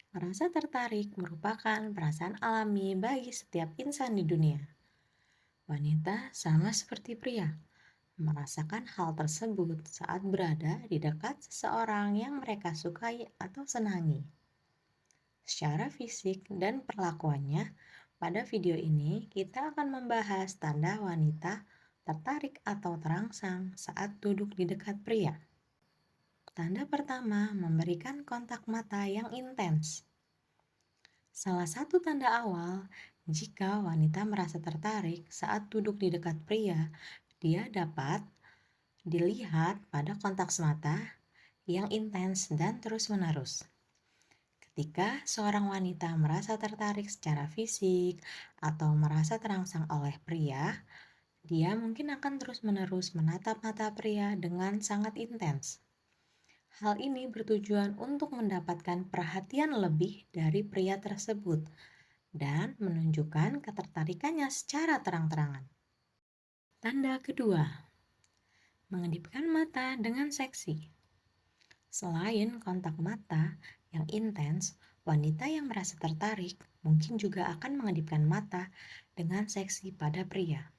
Merasa tertarik merupakan perasaan alami bagi setiap insan di dunia. Wanita sama seperti pria, merasakan hal tersebut saat berada di dekat seseorang yang mereka sukai atau senangi. Secara fisik dan perlakuannya, pada video ini kita akan membahas tanda wanita tertarik atau terangsang saat duduk di dekat pria. Tanda pertama memberikan kontak mata yang intens. Salah satu tanda awal jika wanita merasa tertarik saat duduk di dekat pria, dia dapat dilihat pada kontak mata yang intens dan terus-menerus. Ketika seorang wanita merasa tertarik secara fisik atau merasa terangsang oleh pria, dia mungkin akan terus-menerus menatap mata pria dengan sangat intens. Hal ini bertujuan untuk mendapatkan perhatian lebih dari pria tersebut dan menunjukkan ketertarikannya secara terang-terangan. Tanda kedua, mengedipkan mata dengan seksi. Selain kontak mata yang intens, wanita yang merasa tertarik mungkin juga akan mengedipkan mata dengan seksi pada pria.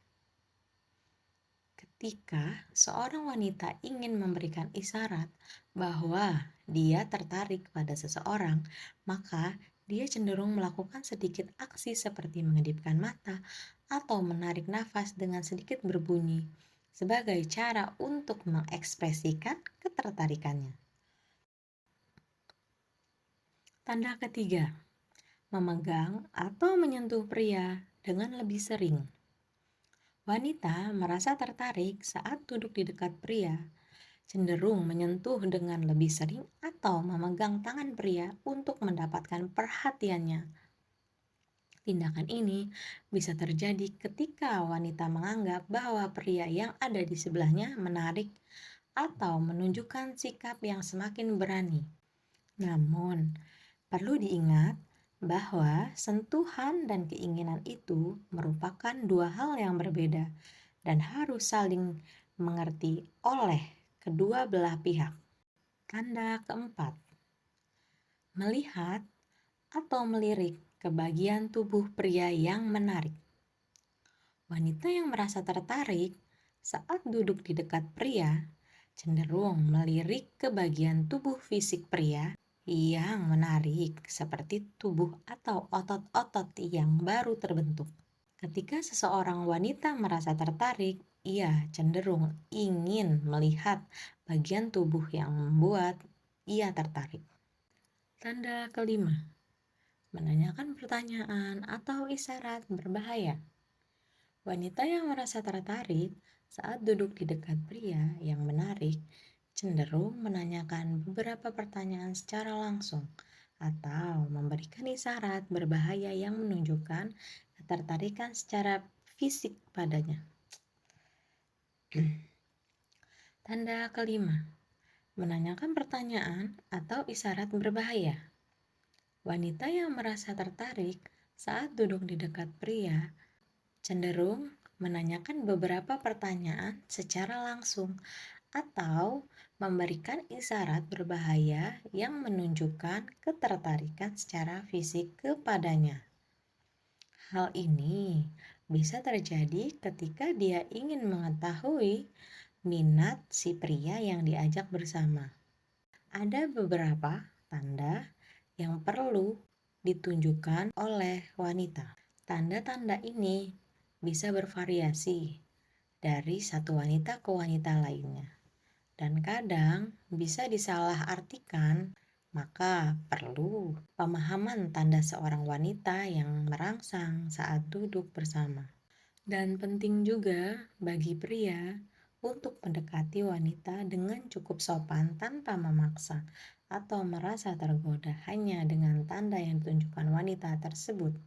Ketika seorang wanita ingin memberikan isyarat bahwa dia tertarik pada seseorang, maka dia cenderung melakukan sedikit aksi seperti mengedipkan mata atau menarik nafas dengan sedikit berbunyi sebagai cara untuk mengekspresikan ketertarikannya. Tanda ketiga, memegang atau menyentuh pria dengan lebih sering. Wanita merasa tertarik saat duduk di dekat pria, cenderung menyentuh dengan lebih sering atau memegang tangan pria untuk mendapatkan perhatiannya. Tindakan ini bisa terjadi ketika wanita menganggap bahwa pria yang ada di sebelahnya menarik atau menunjukkan sikap yang semakin berani. Namun, perlu diingat bahwa sentuhan dan keinginan itu merupakan dua hal yang berbeda dan harus saling mengerti oleh kedua belah pihak. Tanda keempat, melihat atau melirik ke bagian tubuh pria yang menarik. Wanita yang merasa tertarik saat duduk di dekat pria cenderung melirik ke bagian tubuh fisik pria yang menarik seperti tubuh atau otot-otot yang baru terbentuk. Ketika seseorang wanita merasa tertarik, ia cenderung ingin melihat bagian tubuh yang membuat ia tertarik. Tanda kelima, menanyakan pertanyaan atau isyarat berbahaya. Wanita yang merasa tertarik saat duduk di dekat pria yang menarik cenderung menanyakan beberapa pertanyaan secara langsung atau memberikan isyarat berbahaya yang menunjukkan ketertarikan secara fisik padanya. Tanda kelima, menanyakan pertanyaan atau isyarat berbahaya. Wanita yang merasa tertarik saat duduk di dekat pria cenderung menanyakan beberapa pertanyaan secara langsung atau memberikan isyarat berbahaya yang menunjukkan ketertarikan secara fisik kepadanya. Hal ini bisa terjadi ketika dia ingin mengetahui minat si pria yang diajak bersama. Ada beberapa tanda yang perlu ditunjukkan oleh wanita. Tanda-tanda ini bisa bervariasi dari satu wanita ke wanita lainnya, dan kadang bisa disalahartikan. Maka perlu pemahaman tanda seorang wanita yang merangsang saat duduk bersama. Dan penting juga bagi pria untuk mendekati wanita dengan cukup sopan tanpa memaksa atau merasa tergoda hanya dengan tanda yang ditunjukkan wanita tersebut.